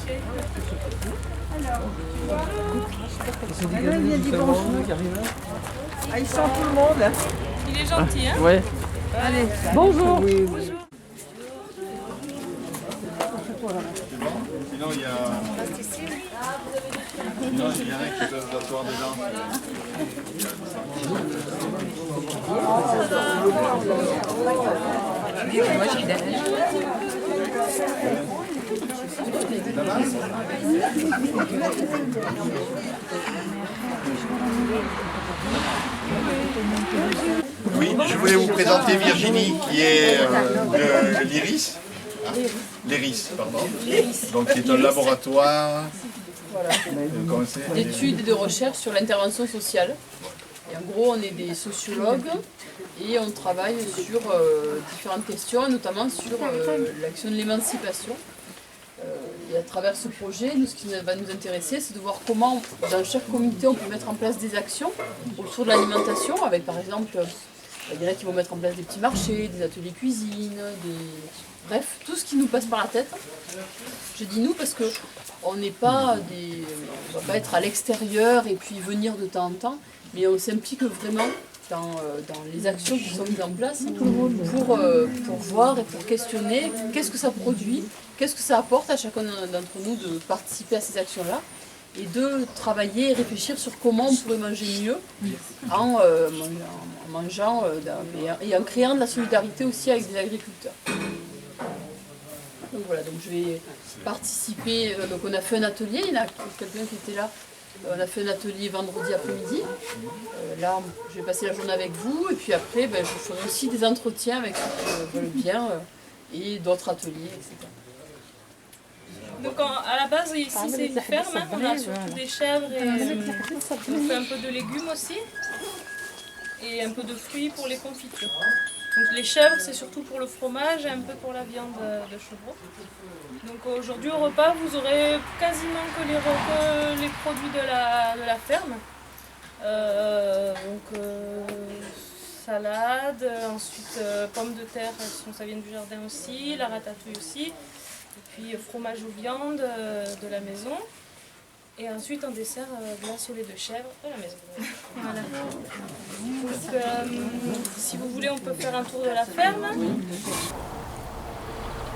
Il a dit bonjour. Ah, il sent tout le monde. Il est gentil, hein? Ouais. Allez, Bonjour. Bonjour. Sinon, il y a un qui peut s'asseoir dedans. moi j'ai Oui, je voulais vous présenter Virginie qui est de l'IRIS. L'IRIS, pardon. Donc, qui est un laboratoire d'études et de recherche sur l'intervention sociale. Et en gros, on est des sociologues et on travaille sur différentes questions, notamment sur l'action de l'émancipation. Et à travers ce projet, nous, ce qui va nous intéresser, c'est de voir comment, dans chaque communauté, on peut mettre en place des actions autour de l'alimentation, avec par exemple, il y en a qui vont mettre en place des petits marchés, des ateliers cuisine, bref, tout ce qui nous passe par la tête. Je dis nous parce que on n'est pas on va pas être à l'extérieur et puis venir de temps en temps, mais on s'implique vraiment dans les actions qui sont mises en place pour voir et pour questionner qu'est-ce que ça produit, qu'est-ce que ça apporte à chacun d'entre nous de participer à ces actions-là et de travailler et réfléchir sur comment on pourrait manger mieux en mangeant et en créant de la solidarité aussi avec des agriculteurs. Donc voilà, donc je vais participer, donc on a fait un atelier, il y en a quelqu'un qui était là, on a fait un atelier vendredi après-midi, là je vais passer la journée avec vous et puis après je ferai aussi des entretiens avec ceux qui veulent bien et d'autres ateliers, etc. Donc à la base ici c'est une ferme, hein. On a surtout des chèvres et on fait un peu de légumes aussi et un peu de fruits pour les confitures. Donc les chèvres c'est surtout pour le fromage et un peu pour la viande de chevreau. Donc aujourd'hui au repas vous aurez quasiment que les produits de la ferme. Salade, ensuite pommes de terre, ça vient du jardin aussi, la ratatouille aussi. Et puis fromage ou viande de la maison. Et ensuite en dessert, glace au lait de chèvre de la maison. Voilà. Donc, si vous voulez, on peut faire un tour de la ferme.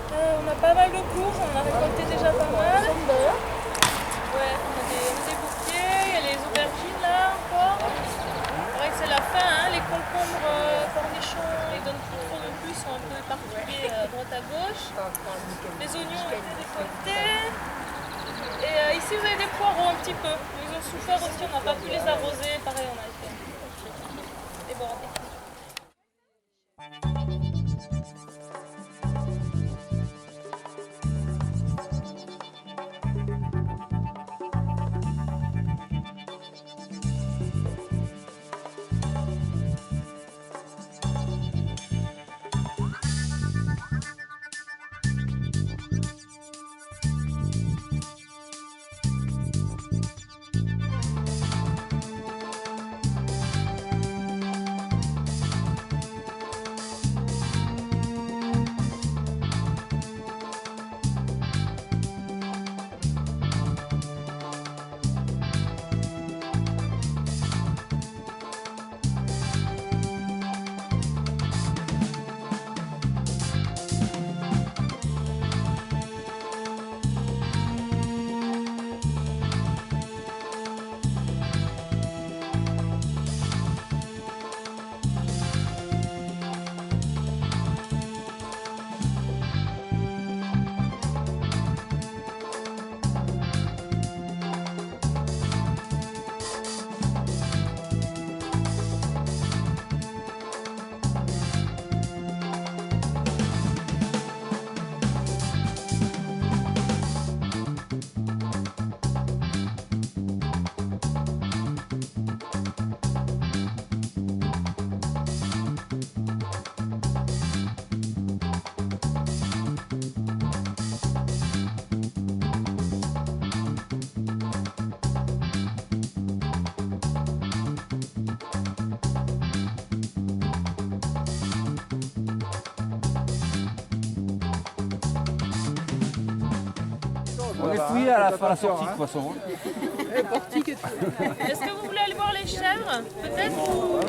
On a pas mal de courges, on a récolté déjà pas mal. Ouais, on a des bouquets, il y a les aubergines là encore. C'est vrai que c'est la fin, hein, les concombres, cornichons, ils donnent plus trop de plus, sont un peu éparpillés à droite à gauche. Les oignons ont été récoltés. Et ici vous avez des poireaux un petit peu. Ils ont souffert aussi, on n'a pas pu les arroser. Pareil, on a été débordés. On est fouillé à la sortie de toute façon. Est-ce que vous voulez aller voir les chèvres, peut-être ou...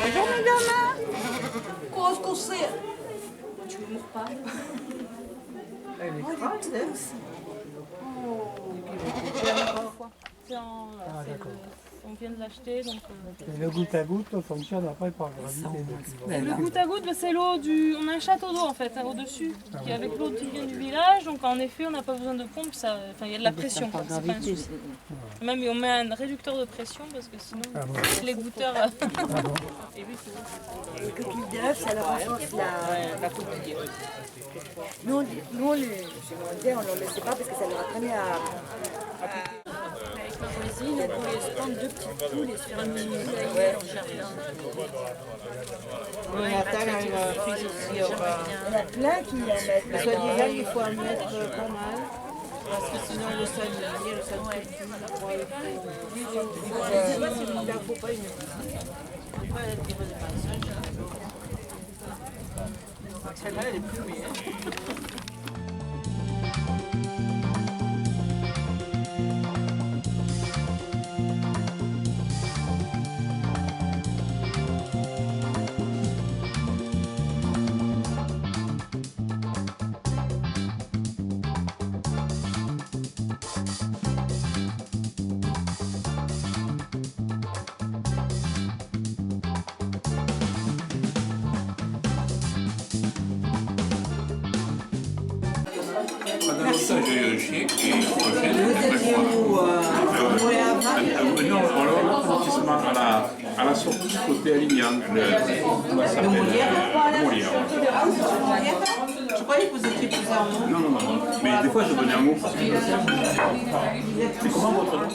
Bonjour madame. Qu'est-ce qu'on sait? Tu ne mourres pas. Elle est crade. On vient de l'acheter, donc... Le goutte à goutte fonctionne après par gravité. Le goutte à goutte, c'est l'eau du... On a un château d'eau en fait, hein, au-dessus, qui est avec l'eau qui vient du village, donc en effet on n'a pas besoin de pompe, ça... enfin, il y a de la pression, quoi, c'est pas un souci. Même on met un réducteur de pression parce que sinon les goûteurs... Les coquilles d'œufs, ça leur renforce la coquille. Nous, les Gémeaux, on ne le laissait pas parce que ça leur apprenait à avec ma voisine, on pouvait se prendre 2 petites poules et se faire un mini poulailler en jardin. On a une frise aussi. Il y en a plein qui en mettent. Le sol d'hiver, il faut en mettre pas mal. Parce que sinon le sol d'hiver, le sol il ne faut pas une. Celle-là, elle est plus oui. J'ai un chien qui est prochaine. Non, alors lotissement à la sortie côté Alignan, comment ça s'appelle Molière. Je croyais que vous étiez plus en haut. Non, mais des fois je venais en haut parce que c'est comment votre nom?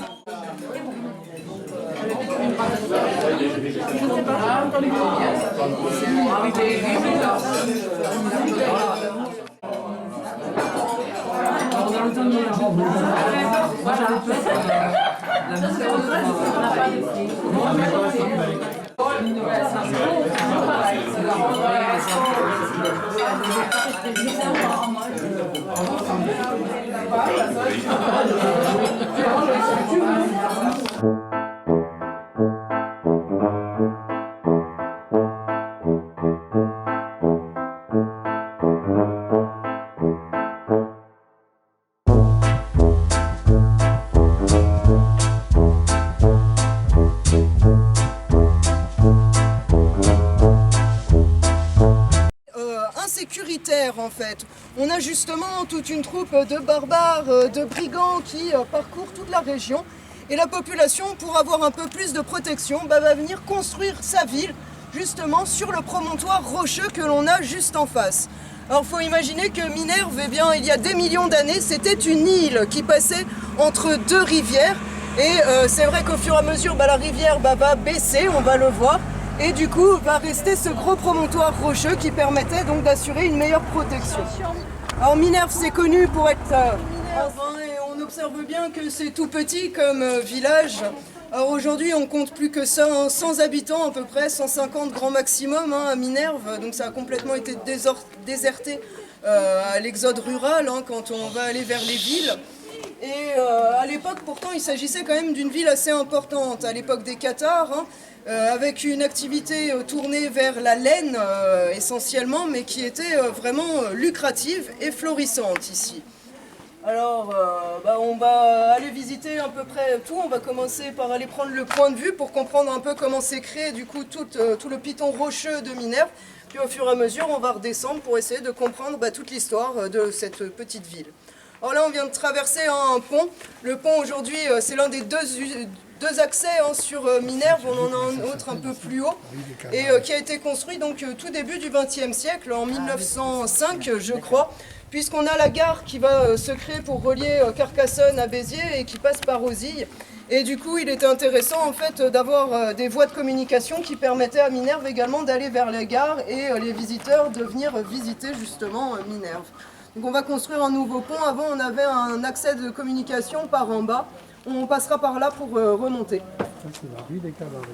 Insécuritaire en fait. On a justement toute une troupe de barbares, de brigands qui parcourent toute la région et la population, pour avoir un peu plus de protection, va venir construire sa ville justement sur le promontoire rocheux que l'on a juste en face. Alors il faut imaginer que Minerve, eh bien, il y a des millions d'années, c'était une île qui passait entre 2 rivières et c'est vrai qu'au fur et à mesure, la rivière va baisser, on va le voir. Et du coup, va rester ce gros promontoire rocheux qui permettait donc d'assurer une meilleure protection. Alors Minerve, c'est connu pour être et on observe bien que c'est tout petit comme village. Alors aujourd'hui, on compte plus que 100 habitants à peu près, 150 grand maximum à Minerve. Donc ça a complètement été déserté à l'exode rural quand on va aller vers les villes. Et à l'époque, pourtant, il s'agissait quand même d'une ville assez importante. À l'époque des Cathares, avec une activité tournée vers la laine essentiellement, mais qui était vraiment lucrative et florissante ici. Alors, on va aller visiter à peu près tout. On va commencer par aller prendre le point de vue pour comprendre un peu comment s'est créé du coup tout le piton rocheux de Minerve. Puis au fur et à mesure, on va redescendre pour essayer de comprendre toute l'histoire de cette petite ville. Alors là, on vient de traverser un pont. Le pont aujourd'hui, c'est l'un des deux accès sur Minerve. On en a un autre un peu plus haut et qui a été construit donc tout début du XXe siècle, en 1905 je crois, puisqu'on a la gare qui va se créer pour relier Carcassonne à Béziers et qui passe par Auzille. Et du coup, il était intéressant en fait d'avoir des voies de communication qui permettaient à Minerve également d'aller vers les gares et les visiteurs de venir visiter justement Minerve. Donc on va construire un nouveau pont. Avant, on avait un accès de communication par en bas. on passera par là pour remonter. Ça, c'est la rue des Cabarets.